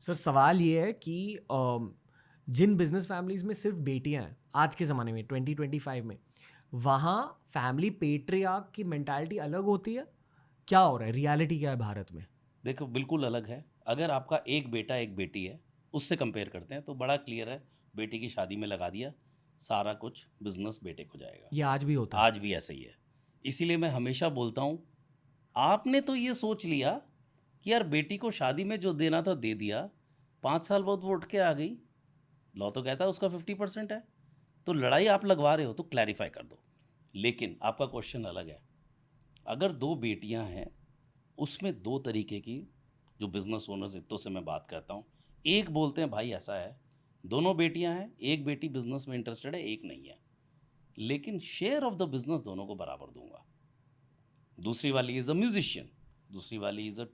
Sir सवाल ये है कि जिन बिजनेस फैमिलीज में सिर्फ बेटियां हैं आज के ज़माने में 2025 में, वहाँ फैमिली पेट्रियार्क की मेंटालिटी अलग होती है। क्या हो रहा है, रियलिटी क्या है भारत में? देखो बिल्कुल अलग है। अगर आपका एक बेटा एक बेटी है, उससे कंपेयर करते हैं तो बड़ा क्लियर है। बेटी की शादी में लगा दिया, सारा कुछ बिजनेस बेटे को जाएगा। ये आज भी होता है। आज भी ऐसा ही है। इसीलिए मैं हमेशा बोलता हूँ, आपने तो ये सोच लिया कि यार बेटी को शादी में जो देना था दे दिया, 5 साल बाद वो उठ के आ गई, लॉ तो कहता है उसका 50% है, तो लड़ाई आप लगवा रहे हो तो क्लैरिफाई कर दो। लेकिन आपका क्वेश्चन अलग है। अगर दो बेटियां हैं, उसमें दो तरीके की जो बिजनेस ओनर्स हितों से मैं बात करता हूँ। एक बोलते हैं भाई ऐसा है, दोनों बेटियां हैं, एक बेटी बिजनेस में इंटरेस्टेड है, एक नहीं है, लेकिन शेयर ऑफ द बिजनेस दोनों को बराबर दूंगा। दूसरी वाली इज़ अ म्यूजिशियन, दूसरी वाली इज़ अ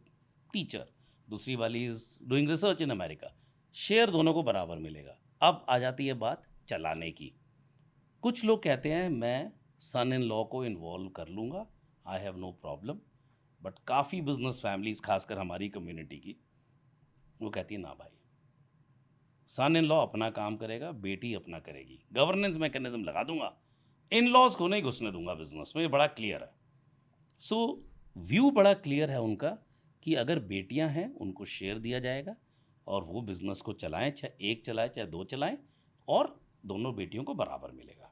टीचर, दूसरी वाली is doing research in America, share दोनों को बराबर मिलेगा। अब आ जाती है बात चलाने की। कुछ लोग कहते हैं मैं सन इन लॉ को इन्वॉल्व कर लूँगा, I have no problem. But काफ़ी बिजनेस फैमिलीज़, खासकर हमारी कम्युनिटी की, वो कहती है ना भाई, सन इन लॉ अपना काम करेगा, बेटी अपना करेगी, गवर्नेंस मैकेनिज्म लगा दूंगा, इन लॉज को नहीं घुसने दूंगा बिजनेस में। ये बड़ा क्लियर है। सो व्यू बड़ा क्लियर है उनका कि अगर बेटियां हैं उनको शेयर दिया जाएगा और वो बिजनेस को चलाएं, चाहे एक चलाए चाहे दो चलाएं, और दोनों बेटियों को बराबर मिलेगा।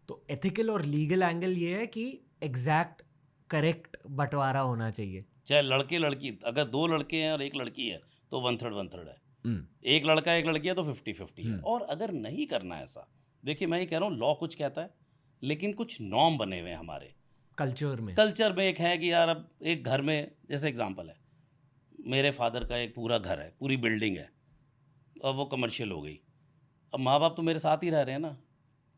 तो एथिकल और लीगल एंगल ये है कि एग्जैक्ट करेक्ट बंटवारा होना चाहिए। चाहे लड़के लड़की, अगर दो लड़के हैं और एक लड़की है तो 1/3 है। एक लड़का एक लड़की है तो 50-50 है। और अगर नहीं करना ऐसा, देखिए मैं ये कह रहा हूँ, लॉ कुछ कहता है, लेकिन कुछ नॉर्म बने हुए हैं हमारे कल्चर में। कल्चर में। एक है कि यार अब एक घर में, जैसे एग्जांपल है, मेरे फादर का एक पूरा घर है, पूरी बिल्डिंग है, और वो कमर्शियल हो गई। अब माँ बाप तो मेरे साथ ही रह रहे हैं ना,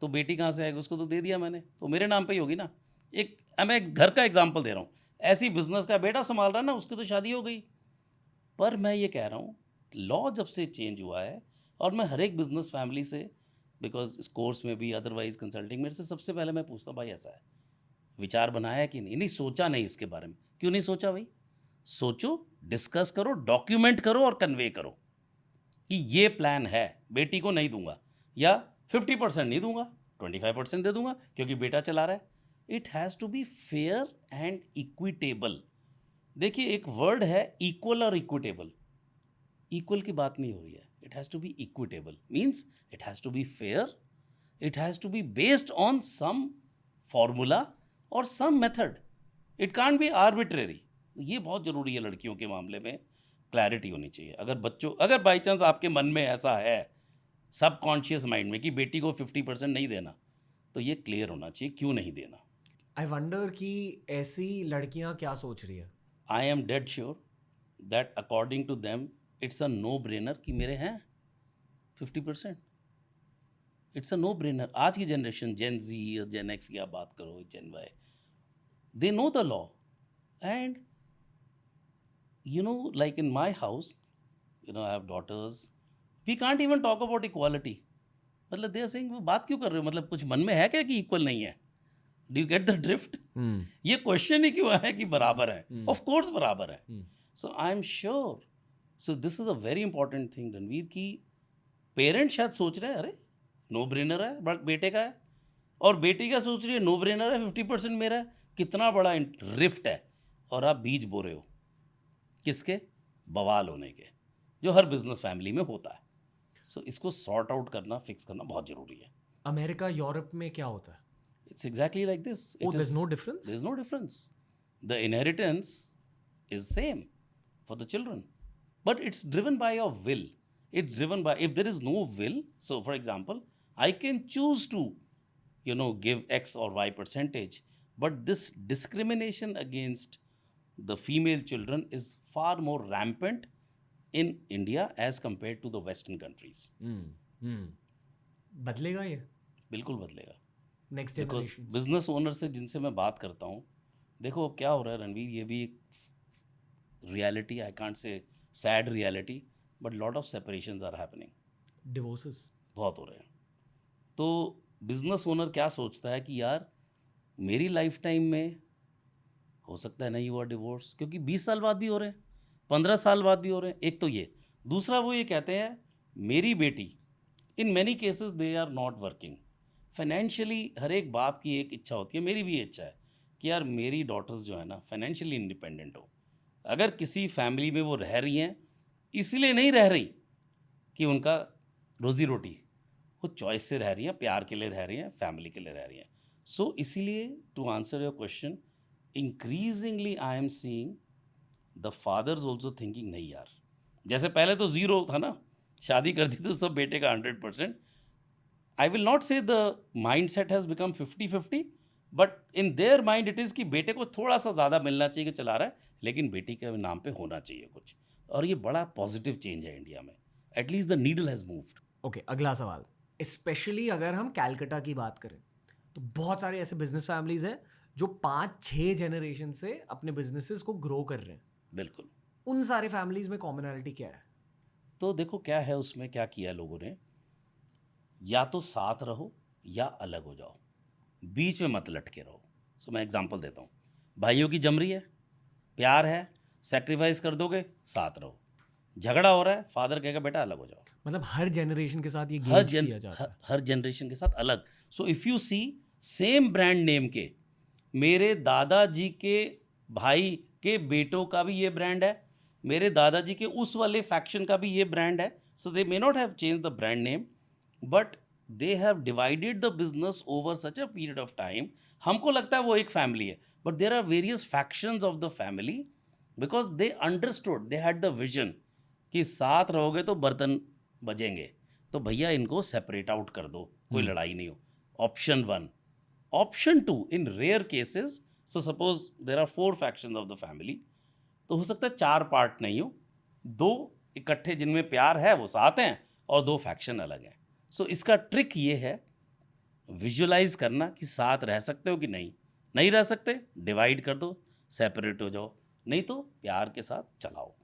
तो बेटी कहाँ से आएगी? उसको तो दे दिया मैंने, तो मेरे नाम पे ही होगी ना। एक मैं एक घर का एग्जांपल दे रहा हूँ। ऐसी बिजनेस का बेटा संभाल रहा है ना, उसकी तो शादी हो गई। पर मैं ये कह रहा हूँ, लॉ जब से चेंज हुआ है, और मैं हर एक बिजनेस फैमिली से, बिकॉज इस कोर्स में भी, अदरवाइज कंसल्टिंग, मेरे से सबसे पहले मैं पूछता हूँ भाई ऐसा है, विचार बनाया कि नहीं? नहीं सोचा, नहीं इसके बारे में। क्यों नहीं सोचा भाई? सोचो, डिस्कस करो, डॉक्यूमेंट करो और कन्वे करो कि ये प्लान है, बेटी को नहीं दूंगा, या 50% नहीं दूंगा, 25% दे दूंगा क्योंकि बेटा चला रहा है। It has to be fair and equitable. देखिए एक वर्ड है इक्वल और इक्विटेबल। इक्वल की बात नहीं हो रही है, it has to be equitable, means it has to be fair, it has to be based on some formula और some method. It can't be arbitrary. ये बहुत ज़रूरी है लड़कियों के मामले में, क्लैरिटी होनी चाहिए। अगर बाई चांस आपके मन में ऐसा है, सबकॉन्शियस माइंड में, कि बेटी को 50% नहीं देना, तो ये क्लियर होना चाहिए क्यों नहीं देना। आई वंडर कि ऐसी लड़कियां क्या सोच रही है। I am dead sure that according to them it's a no brainer कि मेरे हैं 50%। It's a no brainer. आज की जनरेशन, जेन जी या जेन एक्स की आप बात करो, Gen Y, they know the law. And like in my house, I have daughters, we can't even talk about equality. मतलब दे आर सेइंग, वो बात क्यों कर रहे हो? मतलब कुछ मन में है क्या कि इक्वल नहीं है? Do you get the drift? ये क्वेश्चन ही क्यों है कि बराबर है? ऑफ कोर्स बराबर है। So I am sure, so this is a very important thing Ranveer, की पेरेंट्स शायद सोच रहे हैं अरे नो ब्रेनर है, बट बेटे का है, और बेटी का सोच रही है नो ब्रेनर है, 50% मेरा है। कितना बड़ा रिफ्ट है, और आप बीज बो रहे हो किसके? बवाल होने के, जो हर बिजनेस फैमिली में होता है। सो इसको सॉर्ट आउट करना, फिक्स करना बहुत ज़रूरी है। अमेरिका, यूरोप में क्या होता है? It's exactly like this. Oh, it there is is no difference. There is no difference. The inheritance is same for the children, but it's driven by your will. It's driven by, if there is no will, so for example, I can choose to give X or Y percentage, but this discrimination against the female children is far more rampant in India as compared to the Western countries. बदलेगा ये बिल्कुल बदलेगा। Next because generations? Business owner से जिनसे मैं बात करता हूँ, देखो क्या हो रहा है रणवीर, ये भी एक reality, I can't say sad reality, but lot of separations are happening. Divorces? बहुत हो रहे हैं। तो बिजनेस ओनर क्या सोचता है कि यार मेरी लाइफ टाइम में हो सकता है नहीं हुआ डिवोर्स, क्योंकि 20 साल बाद भी हो रहे हैं, 15 साल बाद भी हो रहे हैं। एक तो ये, दूसरा वो ये कहते हैं मेरी बेटी, in many cases they are not working financially. हर एक बाप की एक इच्छा होती है, मेरी भी इच्छा है कि यार मेरी डॉटर्स जो है ना फाइनेंशियली इंडिपेंडेंट हो। अगर किसी फैमिली में वो रह रही हैं, इसलिए नहीं रह रही कि उनका रोज़ी रोटी, वो चॉइस से रह रही हैं, प्यार के लिए रह रही हैं, फैमिली के लिए रह रही हैं। सो इसीलिए to answer your question, increasingly I am seeing the fathers also thinking नहीं यार, जैसे पहले तो ज़ीरो था ना, शादी कर दी तो सब बेटे का 100%। आई विल नॉट से the mind set has become 50-50, but in their mind it is कि बेटे को थोड़ा सा ज़्यादा मिलना चाहिए कि चला रहा है, लेकिन बेटी के नाम पे होना चाहिए कुछ। और ये बड़ा पॉजिटिव चेंज है इंडिया में, at least the needle has moved. Okay, अगला सवाल। स्पेशली अगर हम कैलकटा की बात करें तो बहुत सारे ऐसे बिजनेस फैमिलीज हैं जो 5-6 जनरेशन से अपने बिजनेसेस को ग्रो कर रहे हैं। बिल्कुल। उन सारे फैमिलीज में कॉमनैलिटी क्या है? तो देखो क्या है उसमें, क्या किया लोगों ने, या तो साथ रहो या अलग हो जाओ, बीच में मत लटके रहो। सो मैं एग्जांपल देता हूँ, भाइयों की जमरी है, प्यार है, सेक्रीफाइस कर दोगे, साथ रहो। झगड़ा हो रहा है, फादर कहेगा बेटा अलग हो जाओ। मतलब हर जनरेशन के साथ ये हर गेज किया जाता है। हर जनरेशन के साथ अलग। So if you see, same brand name के मेरे दादाजी के भाई के बेटों का भी ये ब्रांड है, मेरे दादाजी के उस वाले फैक्शन का भी ये ब्रांड है। So they may not have change the brand name, but they have divided the business over such a period of time. हमको लगता है वो एक फैमिली है, but there are various factions of the family, because they understood, they had the vision कि साथ रहोगे तो बर्तन बजेंगे, तो भैया इनको सेपरेट आउट कर दो, कोई लड़ाई नहीं हो। Option 1। Option 2, in rare cases, so suppose there are 4 factions of the family, तो हो सकता है 4 पार्ट नहीं हो, 2 इकट्ठे जिनमें प्यार है वो साथ हैं और 2 फैक्शन अलग हैं। सो इसका ट्रिक ये है विजुअलाइज करना कि साथ रह सकते हो कि नहीं, नहीं रह सकते डिवाइड कर दो, सेपरेट हो जाओ, नहीं तो प्यार के साथ चलाओ।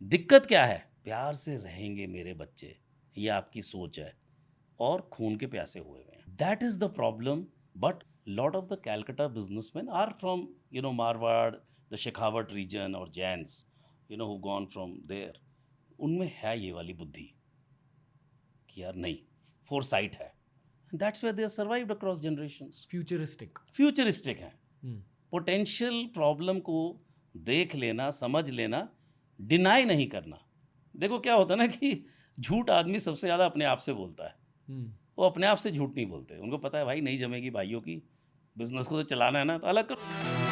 दिक्कत क्या है, प्यार से रहेंगे मेरे बच्चे, ये आपकी सोच है और खून के प्यासे हुए हुए हैं, that is the problem. But lot of the Calcutta businessman are from Marwar, the Shekhawat region और Jains, who gone from there, उनमें है ये वाली बुद्धि कि यार नहीं, फोरसाइट है, that's where they are survived across generations. Futuristic हैं, पोटेंशियल प्रॉब्लम को देख लेना, समझ लेना, डिनाई नहीं करना। देखो क्या होता है ना कि झूठ आदमी सबसे ज़्यादा अपने आप से बोलता है, वो अपने आप से झूठ नहीं बोलते, उनको पता है भाई नहीं जमेगी भाइयों की, बिजनेस को तो चलाना है ना, तो अलग करो।